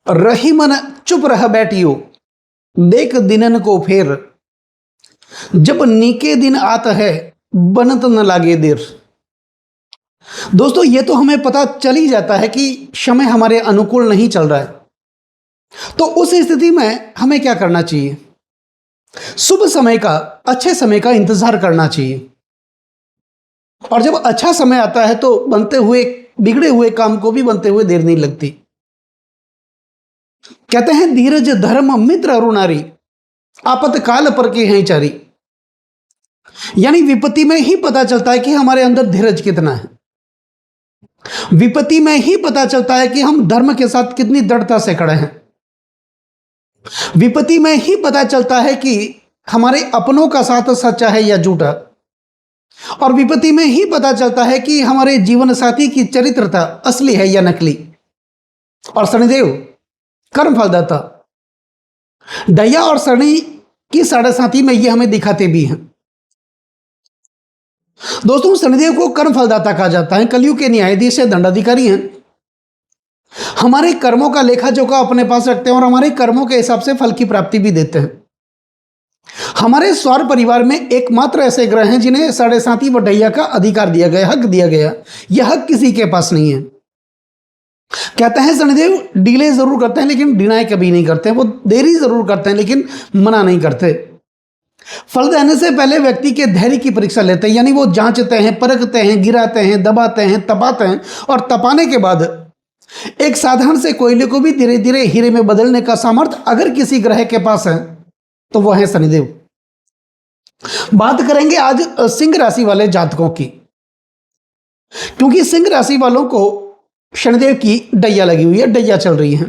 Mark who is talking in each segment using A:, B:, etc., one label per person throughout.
A: रही मन चुप रह बैठियो, देख दिनन को फेर, जब नीके दिन आता है बनत न लागे देर। दोस्तों, ये तो हमें पता चल ही जाता है कि समय हमारे अनुकूल नहीं चल रहा है। तो उस स्थिति में हमें क्या करना चाहिए? शुभ समय का, अच्छे समय का इंतजार करना चाहिए। और जब अच्छा समय आता है तो बनते हुए, बिगड़े हुए काम को भी बनते हुए देर नहीं लगती। कहते हैं धीरज धर्म मित्र अरुणारी, आपातकाल पर के हैं चारी। यानी विपत्ति में ही पता चलता है कि हमारे अंदर धीरज कितना है। विपत्ति में ही पता चलता है कि हम धर्म के साथ कितनी दृढ़ता से खड़े हैं। विपत्ति में ही पता चलता है कि हमारे अपनों का साथ सच्चा है या झूठा। और विपत्ति में ही पता चलता है कि हमारे जीवन साथी की चरित्रता असली है या नकली। और शनिदेव कर्म फलदाता, दया और शनि की साढ़े साथी में ये हमें दिखाते भी हैं। दोस्तों, शनिदेव को कर्म फलदाता कहा जाता है, कलयुग के न्यायाधीश से दंडाधिकारी हैं। हमारे कर्मों का लेखा जोखा अपने पास रखते हैं और हमारे कर्मों के हिसाब से फल की प्राप्ति भी देते हैं। हमारे सौर परिवार में एकमात्र ऐसे ग्रह हैं जिन्हें साढ़े साथी बढ़ैया का अधिकार दिया गया, हक दिया गया। यह हक किसी के पास नहीं है। कहते हैं शनिदेव डिले जरूर करते हैं लेकिन डिनाई कभी नहीं करते। वो देरी जरूर करते हैं लेकिन मना नहीं करते। फल देने से पहले व्यक्ति के धैर्य की परीक्षा लेते हैं, यानी वो जांचते हैं, परखते हैं, गिराते हैं, दबाते हैं, तपाते हैं और तपाने के बाद एक साधारण से कोयले को भी धीरे धीरे हीरे में बदलने का सामर्थ्य अगर किसी ग्रह के पास है तो वह है शनिदेव। बात करेंगे आज सिंह राशि वाले जातकों की, क्योंकि सिंह राशि वालों को शनिदेव की डैया लगी हुई है, डैया चल रही है।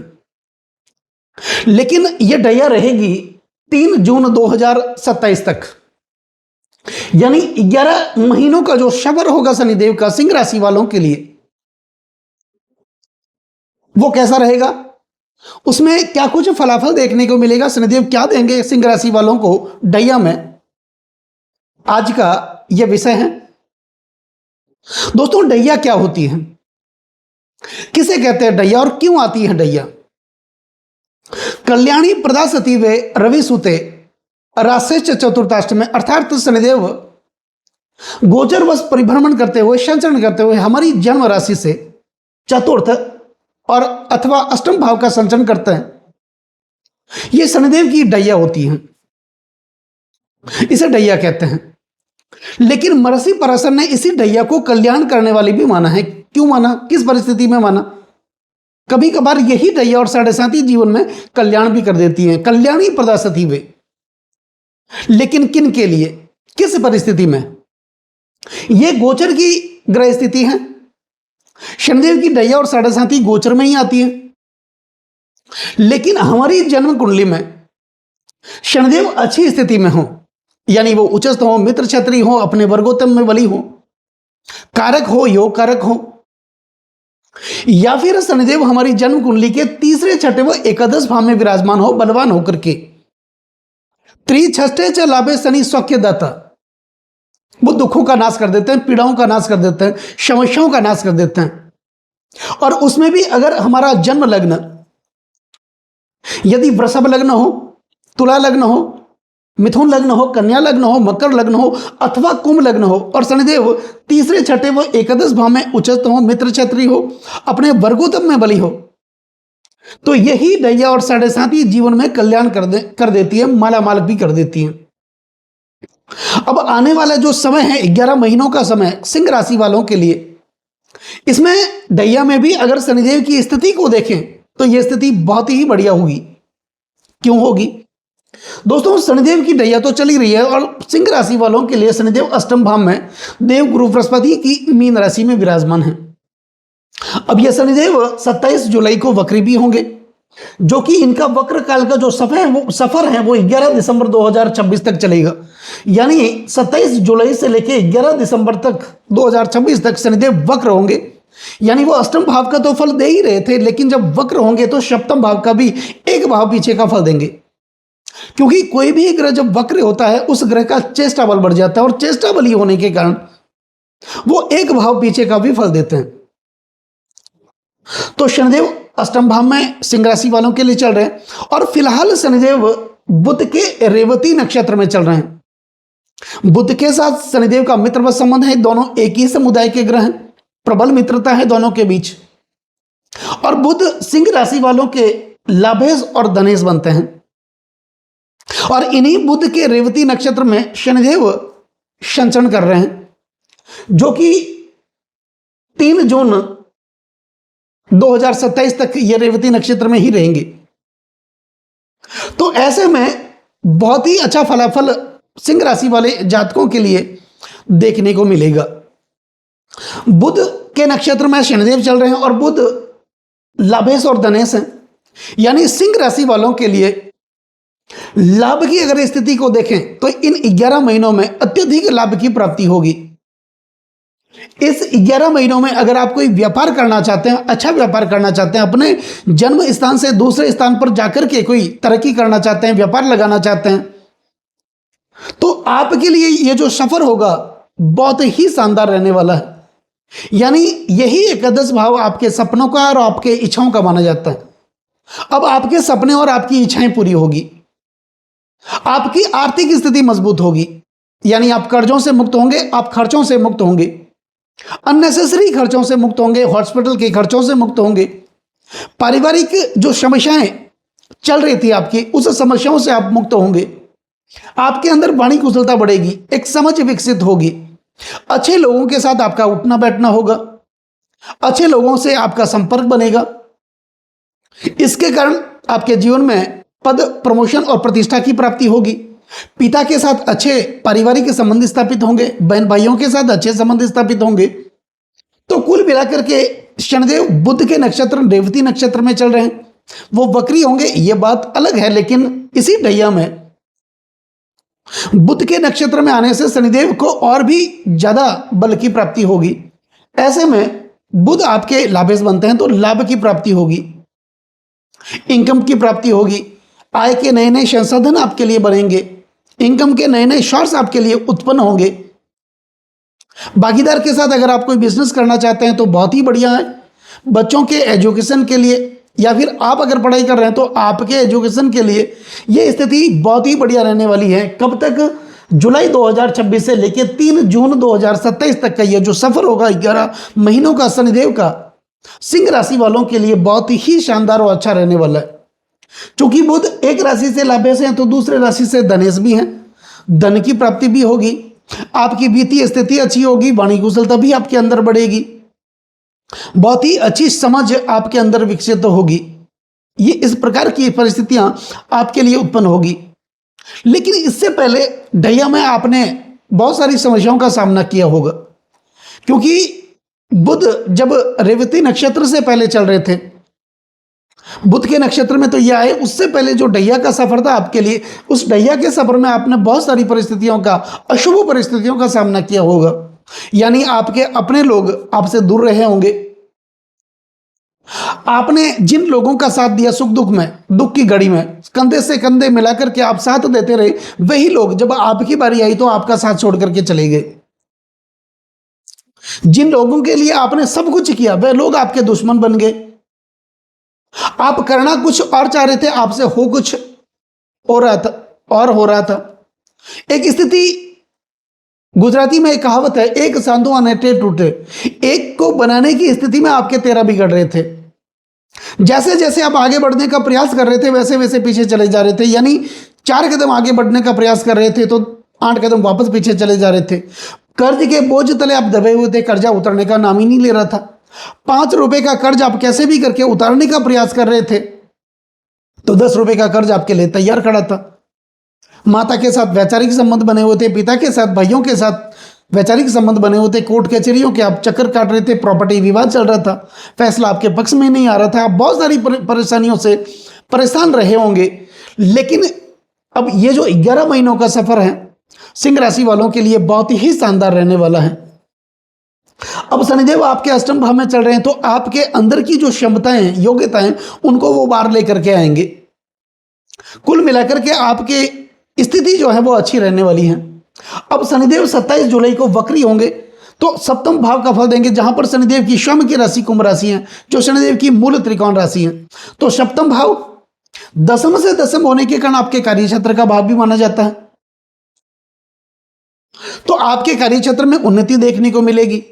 A: लेकिन यह डैया रहेगी 3 जून 2027 तक, यानी 11 महीनों का जो सफर होगा शनिदेव का सिंह राशि वालों के लिए, वो कैसा रहेगा, उसमें क्या कुछ फलाफल देखने को मिलेगा, शनिदेव क्या देंगे सिंह राशि वालों को डैया में, आज का यह विषय है। दोस्तों, डैया क्या होती है, किसे कहते हैं डैया और क्यों आती है डैया? कल्याणी प्रदा सती वे रवि सुते राशेष चतुर्थाष्ट में, अर्थात शनिदेव गोचरवश परिभ्रमण करते हुए, संचरण करते हुए हमारी जन्म राशि से चतुर्थ और अथवा अष्टम भाव का संचरण करते हैं। यह शनिदेव की डैया होती है, इसे डैया कहते हैं। लेकिन महर्षि पराशर ने इसी डैया को कल्याण करने वाली भी माना है। क्यों माना, किस परिस्थिति में माना? कभी कभार यही डैया और साढ़े साथी जीवन में कल्याण भी कर देती हैं, कल्याणी प्रदा सती वे। लेकिन किन के लिए, किस परिस्थिति में? यह गोचर की ग्रह स्थिति है। शनिदेव की डैया और साढ़े साथी गोचर में ही आती है। लेकिन हमारी जन्म कुंडली में शनिदेव अच्छी स्थिति में हो, यानी वो उच्चस्थ हो, मित्र क्षत्रिय हो, अपने वर्गोत्तम में बली हो, कारक हो, योग कारक हो, या फिर शनिदेव हमारी जन्म कुंडली के तीसरे, छठे व एकादश भाव में विराजमान हो, बलवान होकर के। त्रिछष्टे च लाभे शनि सौख्यदाता, वो दुखों का नाश कर देते हैं, पीड़ाओं का नाश कर देते हैं, समस्याओं का नाश कर देते हैं। और उसमें भी अगर हमारा जन्म लग्न यदि वृषभ लग्न हो, तुला लग्न हो, मिथुन लग्न हो, कन्या लग्न हो, मकर लग्न हो अथवा कुंभ लग्न हो और शनिदेव तीसरे, छठे व एकादश भाव में उच्चस्थ हो, मित्र क्षत्रिय हो, अपने वर्गोत्तम में बली हो, तो यही डैया और साढ़े साथी जीवन में कल्याण कर देती है, मालामाल भी कर देती है। अब आने वाला जो समय है 11 महीनों का समय सिंह राशि वालों के लिए, इसमें डैया में भी अगर शनिदेव की स्थिति को देखें तो यह स्थिति बहुत ही बढ़िया होगी। क्यों होगी? दोस्तों, शनिदेव की डैया तो चली रही है और सिंह राशि वालों के लिए शनिदेव अष्टम भाव में देव गुरु बृहस्पति की मीन राशि में विराजमान है। अब यह शनिदेव 27 जुलाई को वक्री भी होंगे, जो कि इनका वक्र काल का जो सफर है वो 11 दिसंबर 2026 तक चलेगा। यानी 27 जुलाई से लेकर 11 दिसंबर तक 2026 तक शनिदेव वक्र होंगे। यानी वो अष्टम भाव का तो फल दे ही रहे थे, लेकिन जब वक्र होंगे तो सप्तम भाव का भी एक भाव पीछे का फल देंगे। क्योंकि कोई भी ग्रह जब वक्र होता है उस ग्रह का चेष्टा बल बढ़ जाता है, और चेष्टा बली होने के कारण वो एक भाव पीछे का भी फल देते हैं। तो शनिदेव अष्टम भाव में सिंह राशि वालों के लिए चल रहे हैं और फिलहाल शनिदेव बुध के रेवती नक्षत्र में चल रहे हैं। बुध के साथ शनिदेव का मित्रवत संबंध है, दोनों एक ही समुदाय के ग्रह हैं, प्रबल मित्रता है दोनों के बीच। और बुध सिंह राशि वालों के लाभेश और धनेश बनते हैं और इन्हीं बुध के रेवती नक्षत्र में शनिदेव संचरण कर रहे हैं, जो कि 3 जून 2027 तक ये रेवती नक्षत्र में ही रहेंगे। तो ऐसे में बहुत ही अच्छा फलाफल सिंह राशि वाले जातकों के लिए देखने को मिलेगा। बुध के नक्षत्र में शनिदेव चल रहे हैं और बुध लाभेश और धनेश हैं, यानी सिंह राशि वालों के लिए लाभ की अगर स्थिति को देखें तो इन 11 महीनों में अत्यधिक लाभ की प्राप्ति होगी। इस 11 महीनों में अगर आप कोई व्यापार करना चाहते हैं, अच्छा व्यापार करना चाहते हैं, अपने जन्म स्थान से दूसरे स्थान पर जाकर के कोई तरक्की करना चाहते हैं, व्यापार लगाना चाहते हैं, तो आपके लिए ये जो सफर होगा बहुत ही शानदार रहने वाला है। यानी यही एकादश भाव आपके सपनों का और आपके इच्छाओं का माना जाता है। अब आपके सपने और आपकी इच्छाएं पूरी होगी, आपकी आर्थिक स्थिति मजबूत होगी, यानी आप कर्जों से मुक्त होंगे, आप खर्चों से मुक्त होंगे, अननेसेसरी खर्चों से मुक्त होंगे, हॉस्पिटल के खर्चों से मुक्त होंगे, पारिवारिक जो समस्याएं चल रही थी आपकी, उस समस्याओं से आप मुक्त होंगे, आपके अंदर वाणी कुशलता बढ़ेगी, एक समझ विकसित होगी, अच्छे लोगों के साथ आपका उठना बैठना होगा, अच्छे लोगों से आपका संपर्क बनेगा। इसके कारण आपके जीवन में पद, प्रमोशन और प्रतिष्ठा की प्राप्ति होगी। पिता के साथ अच्छे पारिवारिक संबंध स्थापित होंगे, बहन भाइयों के साथ अच्छे संबंध स्थापित होंगे। तो कुल मिलाकर के शनिदेव बुध के नक्षत्र रेवती नक्षत्र में चल रहे हैं, वो वक्री होंगे ये बात अलग है, लेकिन इसी ढैया में बुध के नक्षत्र में आने से शनिदेव को और भी ज्यादा बल की प्राप्ति होगी। ऐसे में बुध आपके लाभेश बनते हैं तो लाभ की प्राप्ति होगी, इनकम की प्राप्ति होगी, आय के नए नए संसाधन आपके लिए बनेंगे, इनकम के नए नए सोर्स आपके लिए उत्पन्न होंगे। भागीदार के साथ अगर आप कोई बिजनेस करना चाहते हैं तो बहुत ही बढ़िया है। बच्चों के एजुकेशन के लिए या फिर आप अगर पढ़ाई कर रहे हैं तो आपके एजुकेशन के लिए ये स्थिति बहुत ही बढ़िया रहने वाली है। कब तक? जुलाई 2026 से लेकर 3 जून 2027 तक का ये जो सफर होगा 11 महीनों का शनिदेव का, सिंह राशि वालों के लिए बहुत ही शानदार और अच्छा रहने वाला है। क्योंकि बुध एक राशि से लाभेश हैं तो दूसरे राशि से धनेश भी हैं, धन की प्राप्ति भी होगी, आपकी वित्तीय स्थिति अच्छी होगी, वाणी कुशलता भी आपके अंदर बढ़ेगी, बहुत ही अच्छी समझ आपके अंदर विकसित होगी। ये इस प्रकार की परिस्थितियां आपके लिए उत्पन्न होगी। लेकिन इससे पहले ढैया में आपने बहुत सारी समस्याओं का सामना किया होगा, क्योंकि बुध जब रेवती नक्षत्र से पहले चल रहे थे, बुध के नक्षत्र में तो ये आए, उससे पहले जो ढैया का सफर था आपके लिए, उस ढैया के सफर में आपने बहुत सारी परिस्थितियों का, अशुभ परिस्थितियों का सामना किया होगा। यानी आपके अपने लोग आपसे दूर रहे होंगे, आपने जिन लोगों का साथ दिया सुख दुख में, दुख की घड़ी में कंधे से कंधे मिलाकर के आप साथ देते रहे, वही लोग जब आपकी बारी आई तो आपका साथ छोड़ करके चले गए। जिन लोगों के लिए आपने सब कुछ किया वह लोग आपके दुश्मन बन गए। आप करना कुछ और चाह रहे थे, आपसे हो कुछ हो रहा था। एक स्थिति, गुजराती में एक कहावत है, एक सांधो अनेटे टूटे। एक को बनाने की स्थिति में आपके 13 बिगड़ रहे थे। जैसे जैसे आप आगे बढ़ने का प्रयास कर रहे थे वैसे वैसे पीछे चले जा रहे थे। यानी 4 कदम आगे बढ़ने का प्रयास कर रहे थे तो 8 कदम वापस पीछे चले जा रहे थे। कर्ज के बोझ तले आप दबे हुए थे, कर्जा उतरने का नाम ही नहीं ले रहा था। 5 रुपए का कर्ज आप कैसे भी करके उतारने का प्रयास कर रहे थे तो 10 रुपए का कर्ज आपके लिए तैयार खड़ा था। माता के साथ वैचारिक संबंध बने हुए थे, पिता के साथ, भाइयों के साथ वैचारिक संबंध बने हुए थे, कोर्ट कचहरियों के आप चक्कर काट रहे थे, प्रॉपर्टी विवाद चल रहा था, फैसला आपके पक्ष में नहीं आ रहा था, आप बहुत सारी परेशानियों से परेशान रहे होंगे। लेकिन अब ये जो 11 महीनों का सफर है सिंह राशि वालों के लिए बहुत ही शानदार रहने वाला है। अब शनिदेव आपके अष्टम भाव में चल रहे हैं तो आपके अंदर की जो क्षमताएं, योग्यताएं, उनको वो बाहर लेकर के आएंगे। कुल मिलाकर के आपके स्थिति जो है वो अच्छी रहने वाली है। अब शनिदेव 27 जुलाई को वक्री होंगे तो सप्तम भाव का फल देंगे, जहां पर शनिदेव की स्वयं की राशि कुंभ राशि है, जो शनिदेव की मूल त्रिकोण राशि है। तो सप्तम भाव दसम से दसम होने के कारण आपके कार्य क्षेत्र का भाव भी माना जाता है। तो आपके कार्य क्षेत्र में उन्नति देखने को मिलेगी।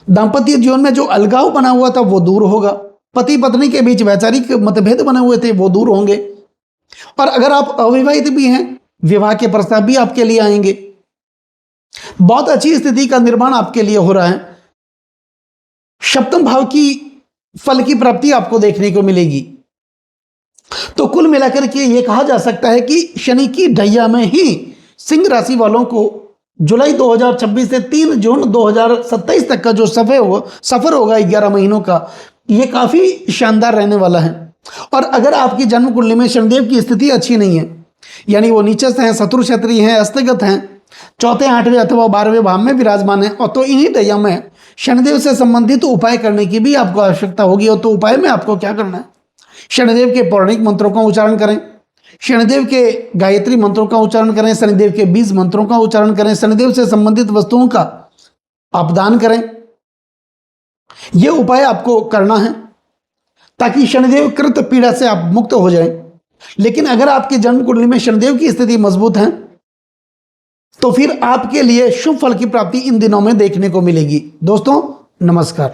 A: दांपत्य जीवन में जो अलगाव बना हुआ था वो दूर होगा। पति पत्नी के बीच वैचारिक मतभेद बने हुए थे वो दूर होंगे। और अगर आप अविवाहित भी हैं, विवाह के प्रस्ताव भी आपके लिए आएंगे। बहुत अच्छी स्थिति का निर्माण आपके लिए हो रहा है। सप्तम भाव की फल की प्राप्ति आपको देखने को मिलेगी। तो कुल मिलाकर के ये कहा जा सकता है कि शनि की ढैया में ही सिंह राशि वालों को जुलाई 2026 से 3 जून 2027 तक का जो सफर होगा 11 महीनों का, ये काफी शानदार रहने वाला है। और अगर आपकी जन्म कुंडली में शनिदेव की स्थिति अच्छी नहीं है, यानी वो नीचस्थ हैं, शत्रु क्षेत्रीय हैं, अस्तगत हैं, चौथे 8वें अथवा 12वें भाव में विराजमान है, और तो इन्हीं ढैया में शनिदेव से संबंधित उपाय करने की भी आपको आवश्यकता होगी। और तो उपाय में आपको क्या करना है, शनिदेव के पौराणिक मंत्रों का उच्चारण करें, शनिदेव के गायत्री मंत्रों का उच्चारण करें, शनिदेव के 20 मंत्रों का उच्चारण करें, शनिदेव से संबंधित वस्तुओं का आप दान करें। यह उपाय आपको करना है ताकि शनिदेव कृत पीड़ा से आप मुक्त हो जाएं। लेकिन अगर आपकी जन्म कुंडली में शनिदेव की स्थिति मजबूत है तो फिर आपके लिए शुभ फल की प्राप्ति इन दिनों में देखने को मिलेगी। दोस्तों नमस्कार।